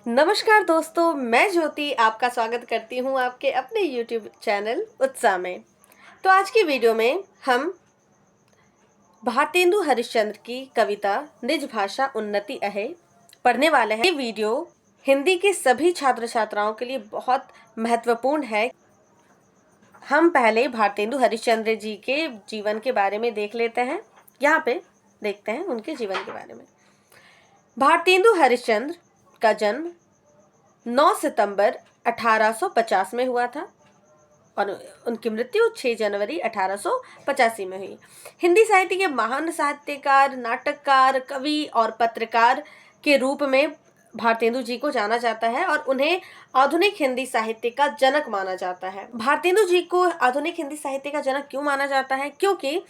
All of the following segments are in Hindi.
नमस्कार दोस्तों, मैं ज्योति आपका स्वागत करती हूँ आपके अपने YouTube चैनल उत्साह में। तो आज की वीडियो में हम भारतेंदु हरिश्चंद्र की कविता निज भाषा उन्नति अहे पढ़ने वाले हैं। ये वीडियो हिंदी के सभी छात्र छात्राओं के लिए बहुत महत्वपूर्ण है। हम पहले भारतेंदु हरिश्चंद्र जी के जीवन के बारे में देख लेते हैं। यहाँ पे देखते हैं उनके जीवन के बारे में। भारतेंदु हरिश्चंद्र का जन्म 9 सितंबर 1850 में हुआ था और उनकी मृत्यु 6 जनवरी 1885 में हुई। हिंदी साहित्य के महान साहित्यकार, नाटककार, कवि और पत्रकार के रूप में भारतेंदु जी को जाना जाता है और उन्हें आधुनिक हिंदी साहित्य का जनक माना जाता है। भारतेंदु जी को आधुनिक हिंदी साहित्य का जनक क्यों माना जाता है? क्योंकि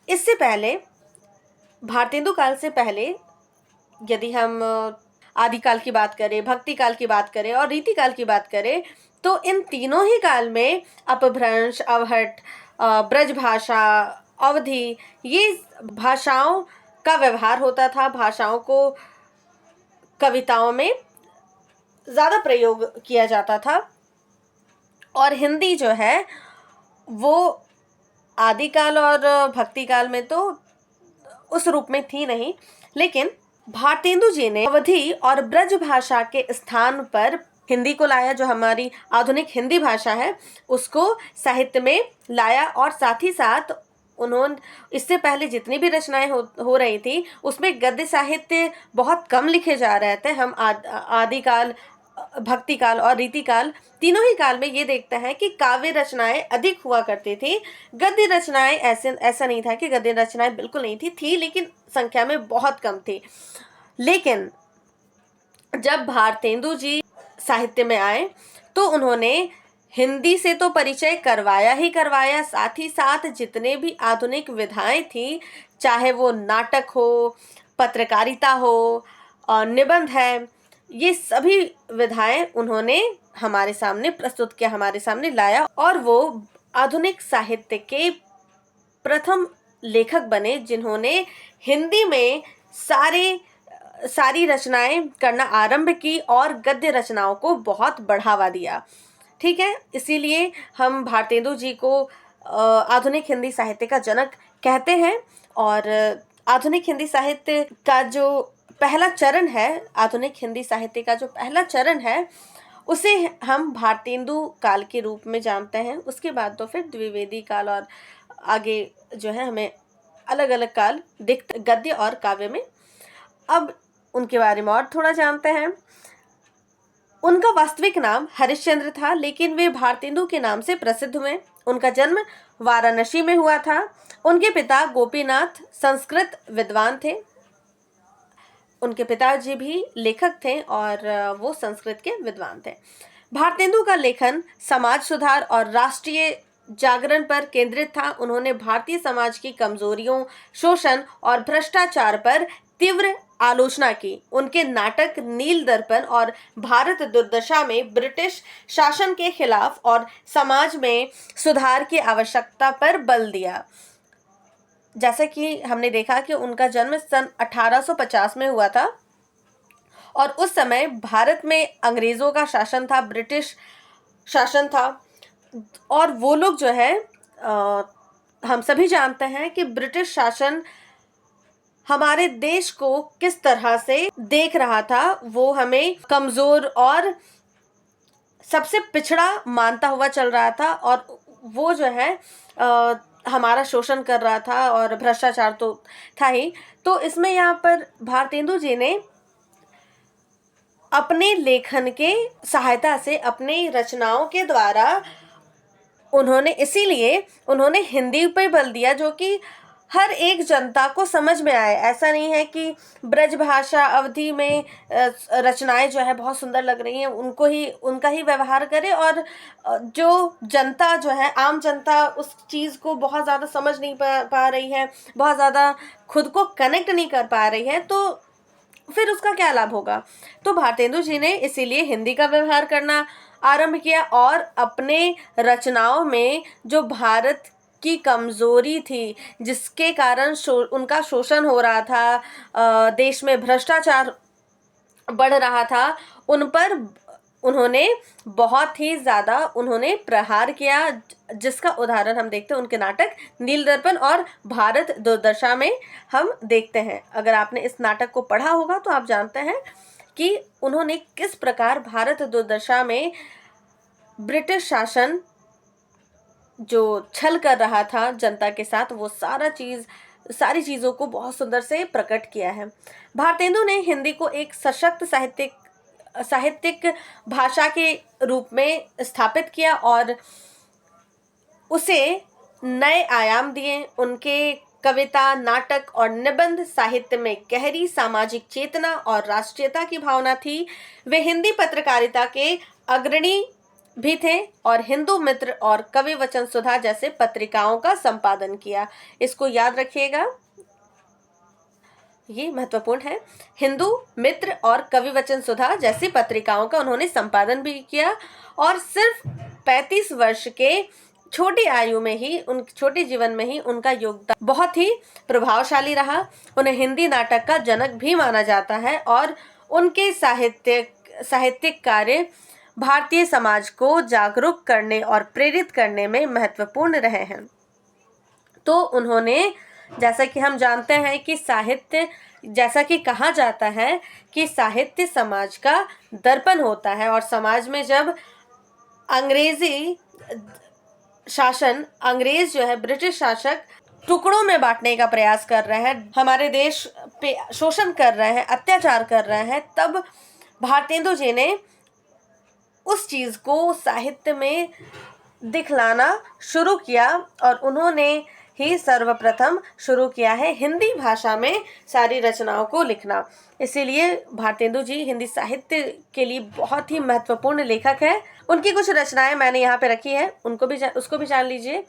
इससे पहले, भारतेंदु काल से पहले, यदि हम आदिकाल की बात करें, भक्ति काल की बात करें और रीति काल की बात करें, तो इन तीनों ही काल में अपभ्रंश, अवहट, ब्रजभाषा, अवधी, ये भाषाओं का व्यवहार होता था। भाषाओं को कविताओं में ज़्यादा प्रयोग किया जाता था और हिंदी जो है वो आदिकाल और भक्ति काल में तो उस रूप में थी नहीं, लेकिन भारतेंदु जी ने अवधी और ब्रज भाषा के स्थान पर हिंदी को लाया। जो हमारी आधुनिक हिंदी भाषा है उसको साहित्य में लाया और साथ ही साथ उन्होंने इससे पहले जितनी भी रचनाएं हो रही थी उसमें गद्य साहित्य बहुत कम लिखे जा रहे थे। हम आदिकाल, भक्ति काल और रीति काल, तीनों ही काल में ये देखते हैं कि काव्य रचनाएं अधिक हुआ करती थी। गद्य रचनाएं ऐसा नहीं था कि गद्य रचनाएं बिल्कुल नहीं थी, लेकिन संख्या में बहुत कम थी। लेकिन जब भारतेंदु जी साहित्य में आए तो उन्होंने हिंदी से तो परिचय करवाया ही करवाया, साथ ही साथ जितने भी आधुनिक विधाएं थी, चाहे वो नाटक हो, पत्रकारिता हो और निबंध है, ये सभी विधाएं उन्होंने हमारे सामने प्रस्तुत किया, हमारे सामने लाया और वो आधुनिक साहित्य के प्रथम लेखक बने जिन्होंने हिंदी में सारी रचनाएं करना आरंभ की और गद्य रचनाओं को बहुत बढ़ावा दिया। ठीक है, इसीलिए हम भारतेंदु जी को आधुनिक हिंदी साहित्य का जनक कहते हैं। और आधुनिक हिंदी साहित्य का जो पहला चरण है, आधुनिक हिंदी साहित्य का जो पहला चरण है, उसे हम भारतेंदु काल के रूप में जानते हैं। उसके बाद तो फिर द्विवेदी काल और आगे जो है हमें अलग अलग काल दिखते गद्य और काव्य में। अब उनके बारे में और थोड़ा जानते हैं। उनका वास्तविक नाम हरिश्चंद्र था, लेकिन वे भारतेंदु के नाम से प्रसिद्ध हुए। उनका जन्म वाराणसी में हुआ था। उनके पिता गोपीनाथ संस्कृत विद्वान थे। उनके पिताजी भी लेखक थे और वो संस्कृत के विद्वान थे। भारतेंदु का लेखन समाज सुधार और राष्ट्रीय जागरण पर केंद्रित था। उन्होंने भारतीय समाज की कमजोरियों, शोषण और भ्रष्टाचार पर तीव्र आलोचना की। उनके नाटक नील दर्पण और भारत दुर्दशा में ब्रिटिश शासन के खिलाफ और समाज में सुधार की आवश्यकता पर बल दिया। जैसा कि हमने देखा कि उनका जन्म सन 1850 में हुआ था और उस समय भारत में अंग्रेजों का शासन था, ब्रिटिश शासन था। और वो लोग जो है हम सभी जानते हैं कि ब्रिटिश शासन हमारे देश को किस तरह से देख रहा था। वो हमें कमजोर और सबसे पिछड़ा मानता हुआ चल रहा था और वो जो है हमारा शोषण कर रहा था और भ्रष्टाचार तो था ही। तो इसमें यहाँ पर भारतेंदु जी ने अपने लेखन के सहायता से, अपनी रचनाओं के द्वारा उन्होंने हिंदी पे बल दिया, जो कि हर एक जनता को समझ में आए। ऐसा नहीं है कि ब्रज भाषा अवधि में रचनाएं जो है बहुत सुंदर लग रही हैं, उनका ही व्यवहार करे और जो जनता जो है, आम जनता, उस चीज़ को बहुत ज़्यादा समझ नहीं पा रही है, बहुत ज़्यादा खुद को कनेक्ट नहीं कर पा रही है, तो फिर उसका क्या लाभ होगा। तो भारतेंदु जी ने इसीलिए हिंदी का व्यवहार करना आरंभ किया और अपने रचनाओं में जो भारत की कमजोरी थी, जिसके कारण उनका शोषण हो रहा था, देश में भ्रष्टाचार बढ़ रहा था, उन पर उन्होंने बहुत ही ज़्यादा उन्होंने प्रहार किया, जिसका उदाहरण हम देखते हैं उनके नाटक नील दर्पण और भारत दुर्दशा में हम देखते हैं। अगर आपने इस नाटक को पढ़ा होगा तो आप जानते हैं कि उन्होंने किस प्रकार भारत दुर्दशा में ब्रिटिश शासन जो छल कर रहा था जनता के साथ, वो सारी चीज़ों को बहुत सुंदर से प्रकट किया है। भारतेंदु ने हिंदी को एक सशक्त साहित्यिक भाषा के रूप में स्थापित किया और उसे नए आयाम दिए। उनके कविता, नाटक और निबंध साहित्य में गहरी सामाजिक चेतना और राष्ट्रीयता की भावना थी। वे हिंदी पत्रकारिता के अग्रणी भी थे और हिंदू मित्र और कवि वचन सुधा जैसे पत्रिकाओं का संपादन किया। इसको याद रखिएगा, ये महत्वपूर्ण है। हिंदू मित्र और कवि वचन सुधा जैसी पत्रिकाओं का उन्होंने संपादन भी किया और सिर्फ 35 वर्ष के छोटी आयु में ही, उन छोटे जीवन में ही उनका योगदान बहुत ही प्रभावशाली रहा। उन्हें हिंदी नाटक का जनक भी माना जाता है और उनके साहित्यिक कार्य भारतीय समाज को जागरूक करने और प्रेरित करने में महत्वपूर्ण रहे हैं। तो उन्होंने, जैसा कि हम जानते हैं कि साहित्य, जैसा कि कहा जाता है कि साहित्य समाज का दर्पण होता है, और समाज में जब अंग्रेज जो है, ब्रिटिश शासक टुकड़ों में बांटने का प्रयास कर रहे हैं, हमारे देश पे शोषण कर रहे हैं, अत्याचार कर रहे हैं, तब भारतेंदु जी ने उस चीज़ को साहित्य में दिखलाना शुरू किया और उन्होंने ही सर्वप्रथम शुरू किया है हिंदी भाषा में सारी रचनाओं को लिखना। इसीलिए भारतेंदु जी हिंदी साहित्य के लिए बहुत ही महत्वपूर्ण लेखक है। उनकी कुछ रचनाएं मैंने यहाँ पे रखी है, उसको भी जान लीजिए।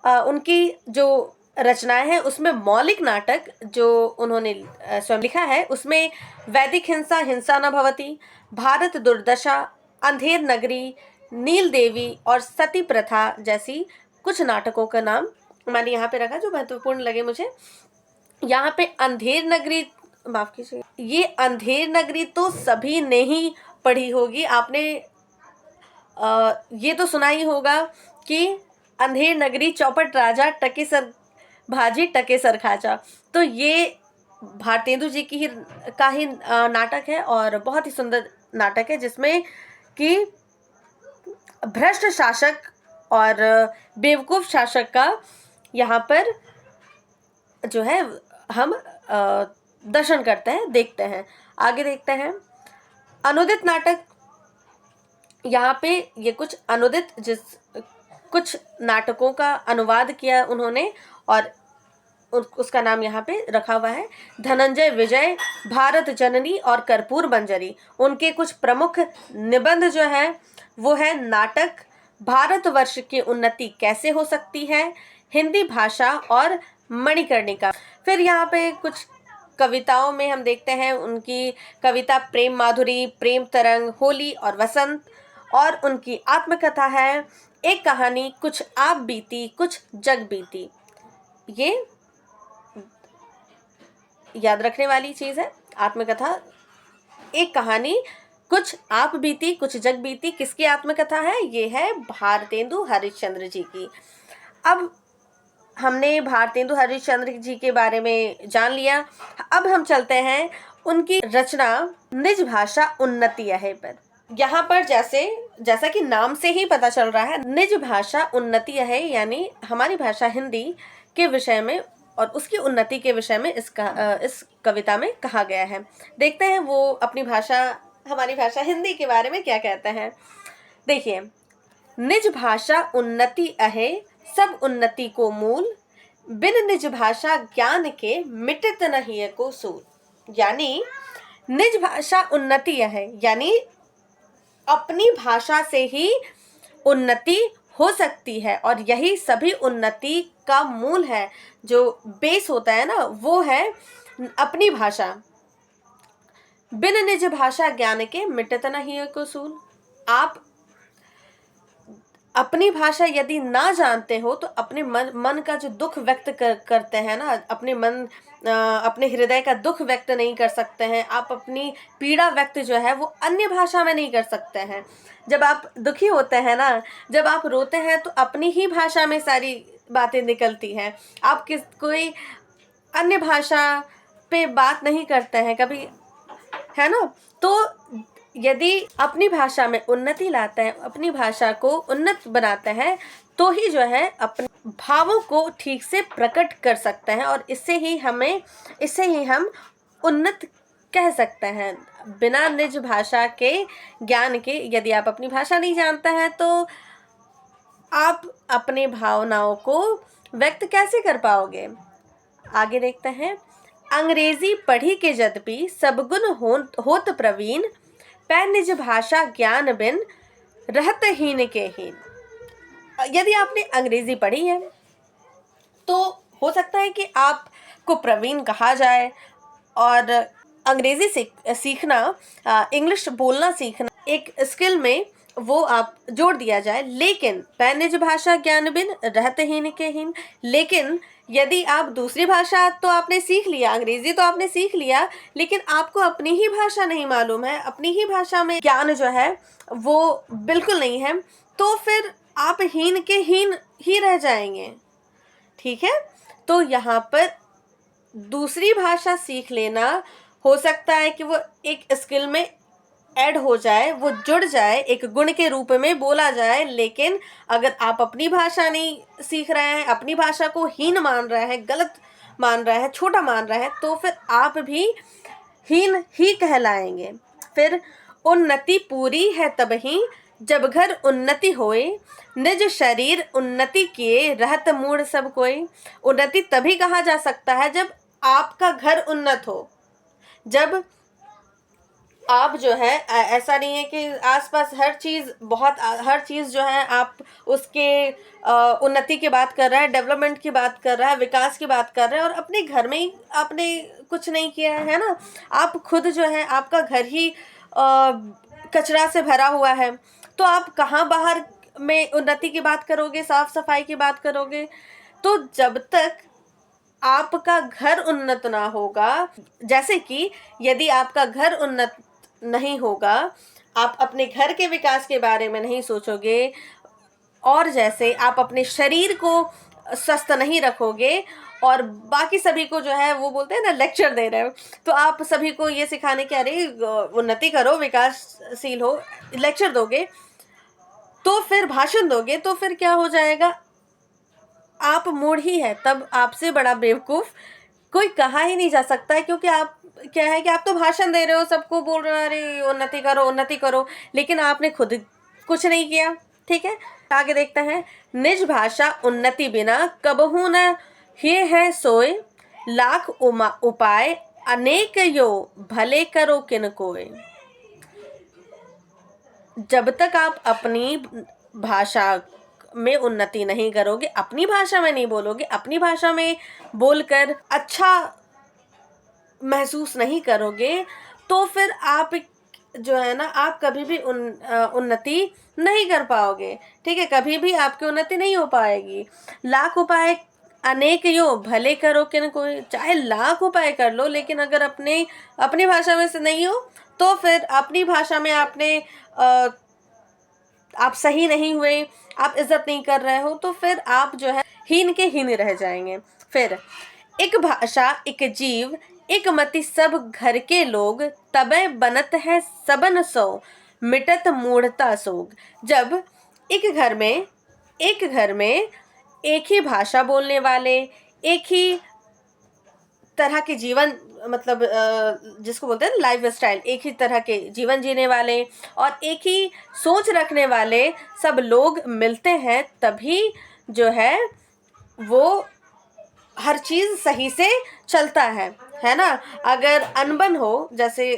उनकी जो रचनाएं हैं उसमें मौलिक नाटक जो उन्होंने स्वयं लिखा है, उसमें वैदिक हिंसा न भवति, भारत दुर्दशा, अंधेर नगरी, नील देवी और सती प्रथा जैसी कुछ नाटकों का नाम मैंने यहाँ पे रखा जो महत्वपूर्ण लगे मुझे। यहाँ पे अंधेर नगरी, माफ कीजिए, ये अंधेर नगरी तो सभी ने ही पढ़ी होगी। आपने ये तो सुना ही होगा कि अंधेर नगरी चौपट राजा टके सर भाजी टके सर खाजा। तो ये भारतेंदु जी की का ही नाटक है और बहुत ही सुंदर नाटक है, जिसमें कि भ्रष्ट शासक और बेवकूफ़ शासक का यहाँ पर जो है हम दर्शन करते हैं, देखते हैं। आगे देखते हैं अनुदित नाटक। यहाँ पे ये कुछ कुछ नाटकों का अनुवाद किया उन्होंने और उसका नाम यहाँ पे रखा हुआ है। धनंजय विजय, भारत जननी और कर्पूर मंजरी। उनके कुछ प्रमुख निबंध जो है वो है नाटक भारतवर्ष की उन्नति कैसे हो सकती है, हिंदी भाषा और मणिकर्णिका। फिर यहाँ पे कुछ कविताओं में हम देखते हैं उनकी कविता प्रेम माधुरी, प्रेम तरंग, होली और वसंत। और उनकी आत्मकथा है एक कहानी कुछ आप बीती कुछ जग बीती। ये याद रखने वाली चीज़ है, आत्मकथा एक कहानी कुछ आप बीती कुछ जग बीती। किसकी आत्मकथा है? ये है भारतेंदु हरिश्चंद्र जी की। अब हमने भारतेंदु हरिश्चंद्र जी के बारे में जान लिया। अब हम चलते हैं उनकी रचना निज भाषा उन्नति है पर। यहाँ पर जैसा कि नाम से ही पता चल रहा है, निज भाषा उन्नति है, यानी हमारी भाषा हिंदी के विषय में और उसकी उन्नति के विषय में इस कविता में कहा गया है। देखते हैं वो अपनी भाषा, हमारी भाषा हिंदी के बारे में क्या कहते हैं। देखिए, निज भाषा उन्नति अहे सब उन्नति को मूल, बिन निज भाषा ज्ञान के मिटत नहीं को सूल। यानी निज भाषा उन्नति है, यानी अपनी भाषा से ही उन्नति हो सकती है और यही सभी उन्नति का मूल है। जो बेस होता है ना, वो है अपनी भाषा। बिन निज भाषा ज्ञान के मिटत नहीं को सूल। आप अपनी भाषा यदि ना जानते हो तो अपने मन का जो दुख व्यक्त करते हैं ना, अपने हृदय का दुख व्यक्त नहीं कर सकते हैं। आप अपनी पीड़ा व्यक्त जो है वो अन्य भाषा में नहीं कर सकते हैं। जब आप दुखी होते हैं ना, जब आप रोते हैं तो अपनी ही भाषा में सारी बातें निकलती हैं। आप कोई अन्य भाषा पे बात नहीं करते हैं कभी, है ना। तो यदि अपनी भाषा में उन्नति लाता है, अपनी भाषा को उन्नत बनाता है, तो ही जो है अपने भावों को ठीक से प्रकट कर सकते हैं और इससे ही हम उन्नत कह सकते हैं। बिना निज भाषा के ज्ञान के यदि आप अपनी भाषा नहीं जानते हैं तो आप अपने भावनाओं को व्यक्त कैसे कर पाओगे। आगे देखते हैं। अंग्रेजी पढ़ी के यद्यपि सब गुण होत प्रवीण, पै निज भाषा ज्ञान बिन रहत हीन के हीन। यदि आपने अंग्रेजी पढ़ी है तो हो सकता है कि आपको प्रवीण कहा जाए और अंग्रेजी सीखना, इंग्लिश बोलना सीखना एक स्किल में वो आप जोड़ दिया जाए। लेकिन पै निज भाषा ज्ञान बिन रहत हीन के हीन, लेकिन यदि आप दूसरी भाषा तो आपने सीख लिया, अंग्रेजी तो आपने सीख लिया, लेकिन आपको अपनी ही भाषा नहीं मालूम है, अपनी ही भाषा में ज्ञान जो है वो बिल्कुल नहीं है, तो फिर आप हीन के हीन ही रह जाएंगे। ठीक है, तो यहाँ पर दूसरी भाषा सीख लेना हो सकता है कि वो एक स्किल में ऐड हो जाए, वो जुड़ जाए, एक गुण के रूप में बोला जाए। लेकिन अगर आप अपनी भाषा नहीं सीख रहे हैं, अपनी भाषा को हीन मान रहे हैं, गलत मान रहे हैं, छोटा मान रहे हैं, तो फिर आप भी हीन ही कहलाएंगे। फिर उन्नति पूरी है तबही जब घर उन्नति होए, निज शरीर उन्नति किए रहत मूढ़ सब कोई। उन्नति तभी कहा जा सकता है जब आपका घर उन्नत हो, जब आप जो है ऐसा नहीं है कि आसपास हर चीज़ जो है आप उसके उन्नति की बात कर रहा है, डेवलपमेंट की बात कर रहा है, विकास की बात कर रहे हैं और अपने घर में ही आपने कुछ नहीं किया है ना। आप खुद जो है, आपका घर ही कचरा से भरा हुआ है, तो आप कहाँ बाहर में उन्नति की बात करोगे, साफ सफाई की बात करोगे। तो जब तक आपका घर उन्नत ना होगा, जैसे कि यदि आपका घर उन्नत नहीं होगा, आप अपने घर के विकास के बारे में नहीं सोचोगे और जैसे आप अपने शरीर को स्वस्थ नहीं रखोगे और बाकी सभी को जो है वो बोलते हैं ना लेक्चर दे रहे हो, तो आप सभी को ये सिखाने के अरे उन्नति करो, विकासशील हो, लेक्चर दोगे तो फिर भाषण दोगे तो फिर क्या हो जाएगा, आप मूढ़ ही है। तब आपसे बड़ा बेवकूफ़ कोई कहा ही नहीं जा सकता है, क्योंकि आप क्या है कि आप तो भाषण दे रहे हो, सबको बोल रहे हो अरे उन्नति करो उन्नति करो, लेकिन आपने खुद कुछ नहीं किया। ठीक है, आगे देखते हैं। निज भाषा उन्नति बिना कबहू न ये है सोए, लाख उपाय अनेक यो भले करो किन कोय। जब तक आप अपनी भाषा में उन्नति नहीं करोगे, अपनी भाषा में नहीं बोलोगे, अपनी भाषा में बोलकर अच्छा महसूस नहीं करोगे, तो फिर आप जो है ना, आप कभी भी उन्नति नहीं कर पाओगे। ठीक है, कभी भी आपकी उन्नति नहीं हो पाएगी। लाख उपाय अनेक यो भले करो किन कोई, चाहे लाख उपाय कर लो, लेकिन अगर अपनी भाषा में से नहीं हो तो फिर अपनी भाषा में आप सही नहीं हुए, आप इज्जत नहीं कर रहे हो, तो फिर आप जो है हीन के हीन रह जाएंगे। फिर एक भाषा एक जीव एक मति सब घर के लोग, तबे बनत है सबन सो मिटत मूढ़ता सोग। जब एक घर में एक ही भाषा बोलने वाले, एक ही तरह के जीवन, मतलब जिसको बोलते हैं लाइफ स्टाइल, एक ही तरह के जीवन जीने वाले और एक ही सोच रखने वाले सब लोग मिलते हैं, तभी जो है वो हर चीज़ सही से चलता है ना। अगर अनबन हो, जैसे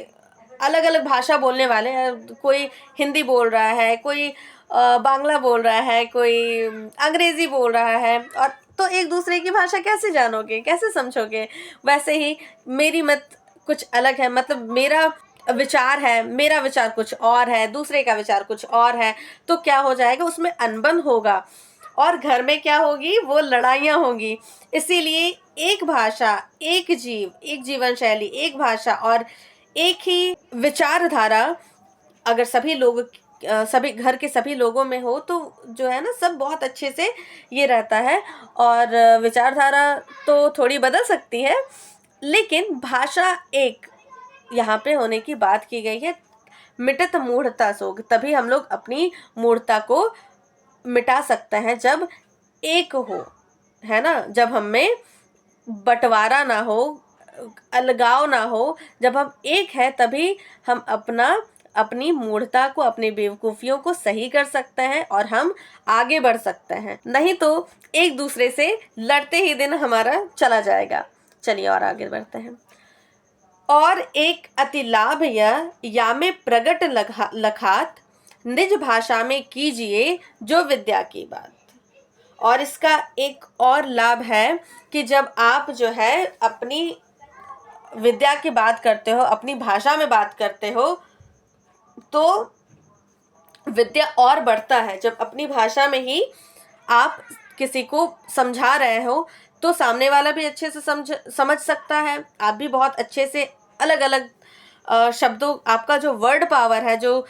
अलग अलग भाषा बोलने वाले हैं, कोई हिंदी बोल रहा है, कोई बांग्ला बोल रहा है, कोई अंग्रेज़ी बोल रहा है, और तो एक दूसरे की भाषा कैसे जानोगे, कैसे समझोगे। वैसे ही मेरी मत कुछ अलग है, मतलब मेरा विचार है, मेरा विचार कुछ और है, दूसरे का विचार कुछ और है, तो क्या हो जाएगा, उसमें अनबन होगा और घर में क्या होगी, वो लड़ाइयाँ होंगी। इसीलिए एक भाषा, एक जीव, एक जीवन शैली, एक भाषा और एक ही विचारधारा अगर सभी घर के सभी लोगों में हो तो जो है ना, सब बहुत अच्छे से ये रहता है। और विचारधारा तो थोड़ी बदल सकती है, लेकिन भाषा एक यहाँ पे होने की बात की गई है। मिटत मूढ़ता सोग, तभी हम लोग अपनी मूढ़ता को मिटा सकते हैं जब एक हो, है ना, जब हम में बंटवारा ना हो, अलगाव ना हो। जब हम एक है तभी हम अपनी मूढ़ता को, अपनी बेवकूफ़ियों को सही कर सकते हैं और हम आगे बढ़ सकते हैं। नहीं तो एक दूसरे से लड़ते ही दिन हमारा चला जाएगा। चलिए और आगे बढ़ते हैं। और एक अति लाभ यह या में प्रगट लखात, निज भाषा में कीजिए जो विद्या की बात। और इसका एक और लाभ है कि जब आप जो है अपनी विद्या की बात करते हो, अपनी भाषा में बात करते हो, तो विद्या और बढ़ता है। जब अपनी भाषा में ही आप किसी को समझा रहे हो तो सामने वाला भी अच्छे से समझ सकता है। आप भी बहुत अच्छे से अलग अलग शब्दों, आपका जो वर्ड पावर है, जो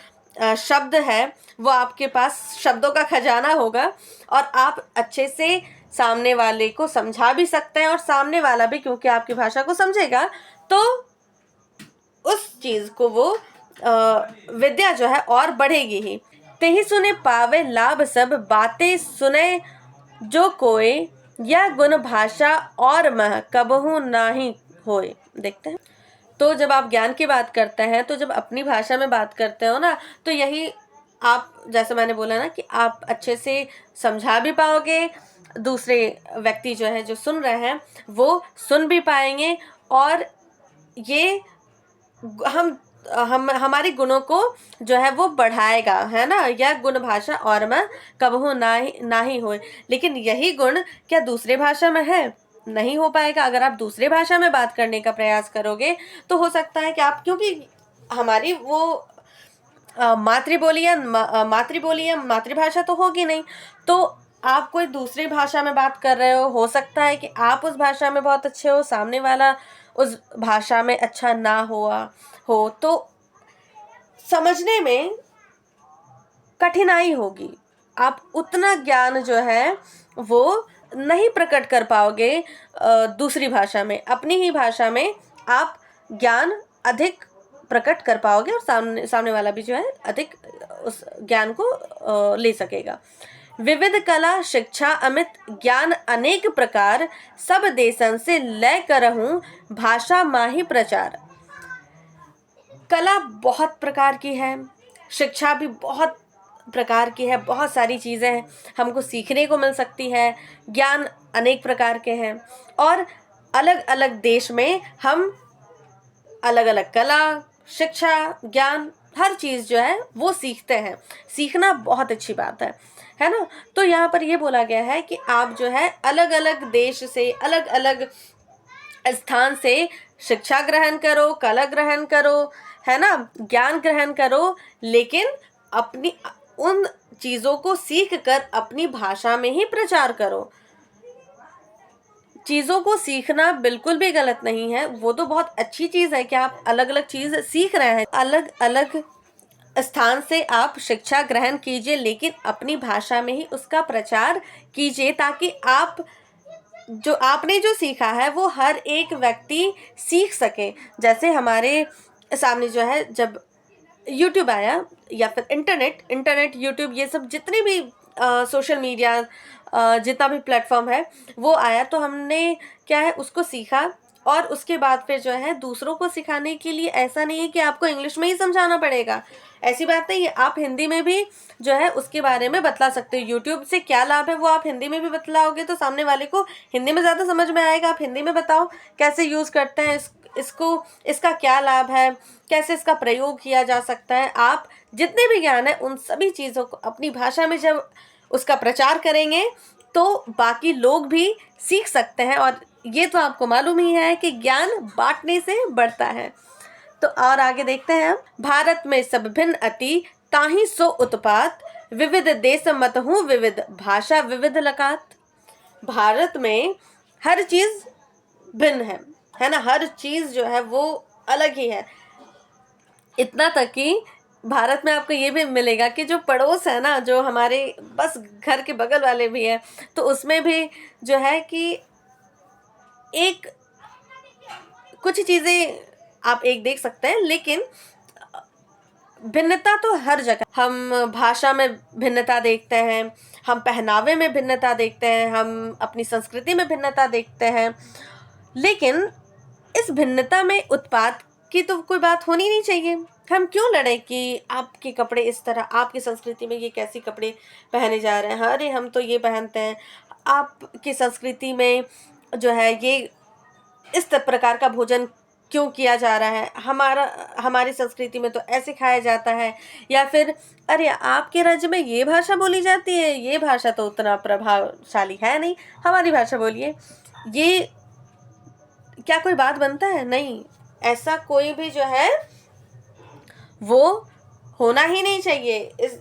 शब्द है, वो आपके पास शब्दों का खजाना होगा और आप अच्छे से सामने वाले को समझा भी सकते हैं। और सामने वाला भी क्योंकि आपकी भाषा को समझेगा तो उस चीज़ को वो विद्या जो है और बढ़ेगी ही। तेहि सुने पावे लाभ सब, बातें सुने जो कोय, यह गुण भाषा और मह कबहू नाही होए। देखते हैं, तो जब आप ज्ञान की बात करते हैं, तो जब अपनी भाषा में बात करते हो ना, तो यही आप, जैसे मैंने बोला ना, कि आप अच्छे से समझा भी पाओगे, दूसरे व्यक्ति जो है, जो सुन रहे हैं, वो सुन भी पाएंगे। और ये हमारी गुणों को जो है वो बढ़ाएगा, है ना। यह गुण भाषा और में कबहू ना ही होए। लेकिन यही गुण क्या दूसरे भाषा में है? नहीं हो पाएगा। अगर आप दूसरे भाषा में बात करने का प्रयास करोगे तो हो सकता है कि आप, क्योंकि हमारी वो मातृबोली या मातृभाषा तो होगी नहीं, तो आप कोई दूसरी भाषा में बात कर रहे हो सकता है कि आप उस भाषा में बहुत अच्छे हो, सामने वाला उस भाषा में अच्छा ना हो, तो समझने में कठिनाई होगी। आप उतना ज्ञान जो है वो नहीं प्रकट कर पाओगे दूसरी भाषा में। अपनी ही भाषा में आप ज्ञान अधिक प्रकट कर पाओगे और सामने वाला भी जो है अधिक उस ज्ञान को ले सकेगा। विविध कला शिक्षा अमित ज्ञान अनेक प्रकार, सब देशन से लय करहूँ भाषा माही प्रचार। कला बहुत प्रकार की है, शिक्षा भी बहुत प्रकार की है, बहुत सारी चीज़ें हमको सीखने को मिल सकती है, ज्ञान अनेक प्रकार के हैं। और अलग अलग देश में हम अलग अलग कला, शिक्षा, ज्ञान, हर चीज़ जो है वो सीखते हैं। सीखना बहुत अच्छी बात है ना। तो यहाँ पर ये बोला गया है कि आप जो है अलग अलग देश से, अलग अलग स्थान से शिक्षा ग्रहण करो, कला ग्रहण करो, है ना, ज्ञान ग्रहण करो, लेकिन अपनी उन चीज़ों को सीख कर अपनी भाषा में ही प्रचार करो। चीज़ों को सीखना बिल्कुल भी गलत नहीं है, वो तो बहुत अच्छी चीज़ है कि आप अलग अलग चीज़ सीख रहे हैं। अलग अलग स्थान से आप शिक्षा ग्रहण कीजिए, लेकिन अपनी भाषा में ही उसका प्रचार कीजिए, ताकि आपने जो सीखा है वो हर एक व्यक्ति सीख सके। जैसे हमारे सामने जो है, जब यूट्यूब आया या फिर इंटरनेट यूट्यूब, ये सब जितने भी सोशल मीडिया, जितना भी प्लेटफॉर्म है वो आया, तो हमने क्या है उसको सीखा। और उसके बाद फिर जो है दूसरों को सिखाने के लिए ऐसा नहीं है कि आपको इंग्लिश में ही समझाना पड़ेगा, ऐसी बात नहीं है। आप हिंदी में भी जो है उसके बारे में बतला सकते हो। यूट्यूब से क्या लाभ है वो आप हिंदी में भी बतलाओगे तो सामने वाले को हिंदी में ज़्यादा समझ में आएगा। आप हिंदी में बताओ कैसे यूज़ करते हैं इसको, इसका क्या लाभ है, कैसे इसका प्रयोग किया जा सकता है। आप जितने भी ज्ञान है उन सभी चीज़ों को अपनी भाषा में जब उसका प्रचार करेंगे तो बाकी लोग भी सीख सकते हैं। और ये तो आपको मालूम ही है कि ज्ञान बांटने से बढ़ता है। तो और आगे देखते हैं हम, भारत में सब भिन्न अति ताहि सो उत्पात, विविध देश मत हूँ विविध भाषा विविध लकात। भारत में हर चीज भिन्न है ना, हर चीज जो है वो अलग ही है। इतना तक कि भारत में आपको ये भी मिलेगा कि जो पड़ोस है ना, जो हमारे बस घर के बगल वाले भी हैं, तो उसमें भी जो है कि एक कुछ चीज़ें आप एक देख सकते हैं, लेकिन भिन्नता तो हर जगह। हम भाषा में भिन्नता देखते हैं, हम पहनावे में भिन्नता देखते हैं, हम अपनी संस्कृति में भिन्नता देखते हैं, लेकिन इस भिन्नता में उत्पाद की तो कोई बात होनी नहीं चाहिए। हम क्यों लड़ें कि आपके कपड़े इस तरह, आपकी संस्कृति में ये कैसी कपड़े पहने जा रहे हैं, अरे हम तो ये पहनते हैं, आपकी संस्कृति में जो है ये इस प्रकार का भोजन क्यों किया जा रहा है, हमारी संस्कृति में तो ऐसे खाया जाता है, या फिर अरे आपके राज्य में ये भाषा बोली जाती है, ये भाषा तो उतना प्रभावशाली है नहीं, हमारी भाषा बोलिए। ये क्या कोई बात बनता है? नहीं, ऐसा कोई भी जो है वो होना ही नहीं चाहिए।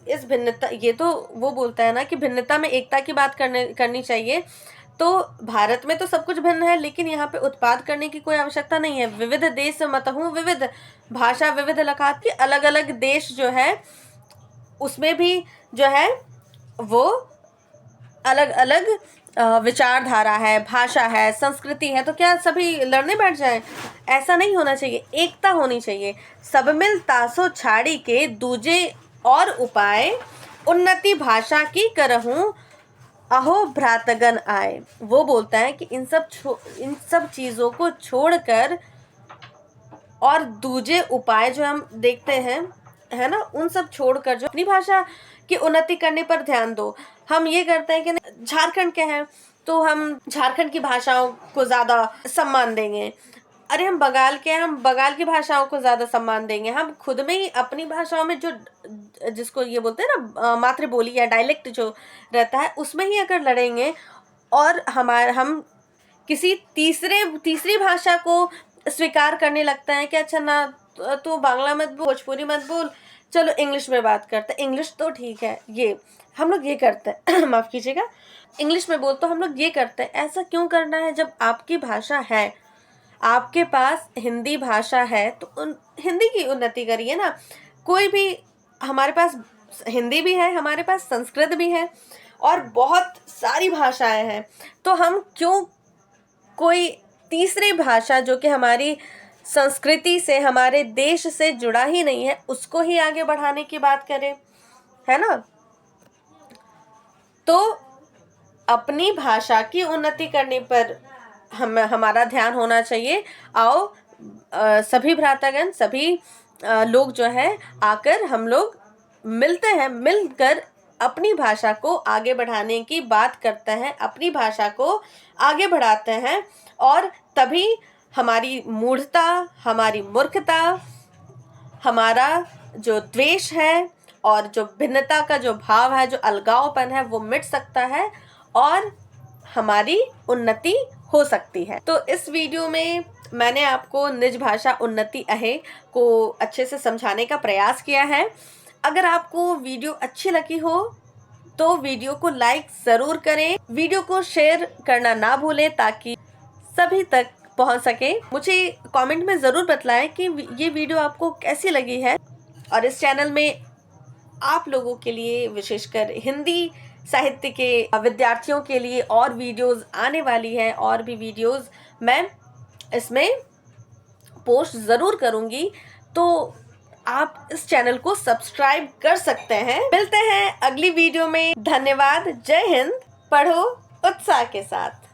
इस भिन्नता, ये तो वो बोलता है ना कि भिन्नता में एकता की बात करनी चाहिए। तो भारत में तो सब कुछ भिन्न है, लेकिन यहाँ पे उत्पाद करने की कोई आवश्यकता नहीं है। विविध देश मत हूँ विविध भाषा विविध लकात की, अलग अलग देश जो है उसमें भी जो है वो अलग अलग विचारधारा है, भाषा है, संस्कृति है, तो क्या सभी लड़ने बैठ जाएं? ऐसा नहीं होना चाहिए, एकता होनी चाहिए। सब मिल तासो छाड़ी के दूजे और उपाय, उन्नति भाषा की करहूं अहो भ्रातगण आए। वो बोलता है कि इन सब चीज़ों को छोड़कर और दूजे उपाय जो हम देखते हैं, है ना, उन सब छोड़कर जो अपनी भाषा की उन्नति करने पर ध्यान दो। हम ये करते हैं कि झारखंड के हैं तो हम झारखंड की भाषाओं को ज़्यादा सम्मान देंगे, अरे हम बंगाल के हैं, हम बंगाल की भाषाओं को ज़्यादा सम्मान देंगे। हम खुद में ही अपनी भाषाओं में जो, जिसको ये बोलते हैं ना मातृबोली या डायलेक्ट जो रहता है, उसमें ही अगर लड़ेंगे और हम किसी तीसरी भाषा को स्वीकार करने लगता है कि अच्छा ना तू बांग्ला मत बोल, भोजपुरी मत बोल, चलो इंग्लिश में बात करते हैं, इंग्लिश तो ठीक है, ये हम लोग ये करते हैं माफ़ कीजिएगा, इंग्लिश में बोल, तो हम लोग ये करते हैं। ऐसा क्यों करना है? जब आपकी भाषा है, आपके पास हिंदी भाषा है, तो हिंदी की उन्नति करिए ना। कोई भी, हमारे पास हिंदी भी है, हमारे पास संस्कृत भी है और बहुत सारी भाषाएं हैं, तो हम क्यों कोई तीसरी भाषा जो कि हमारी संस्कृति से, हमारे देश से जुड़ा ही नहीं है, उसको ही आगे बढ़ाने की बात करें, है ना। तो अपनी भाषा की उन्नति करने पर हमारा ध्यान होना चाहिए। आओ सभी भ्रातागण, सभी लोग जो है आकर हम लोग मिलते हैं, मिलकर अपनी भाषा को आगे बढ़ाने की बात करते हैं, अपनी भाषा को आगे बढ़ाते हैं, और तभी हमारी मूढ़ता, हमारी मूर्खता, हमारा जो द्वेष है और जो भिन्नता का जो भाव है, जो अलगावपन है, वो मिट सकता है और हमारी उन्नति हो सकती है। तो इस वीडियो में मैंने आपको निज भाषा उन्नति अहे को अच्छे से समझाने का प्रयास किया है। अगर आपको वीडियो अच्छी लगी हो तो वीडियो को लाइक ज़रूर करें, वीडियो को शेयर करना ना भूलें ताकि सभी तक पहुंच सके। मुझे कमेंट में ज़रूर बतलाएं कि ये वीडियो आपको कैसी लगी है, और इस चैनल में आप लोगों के लिए, विशेषकर हिंदी साहित्य के विद्यार्थियों के लिए और वीडियोस आने वाली है, और भी वीडियोस मैं इसमें पोस्ट ज़रूर करूँगी, तो आप इस चैनल को सब्सक्राइब कर सकते हैं। मिलते हैं अगली वीडियो में। धन्यवाद। जय हिंद। पढ़ो उत्साह के साथ।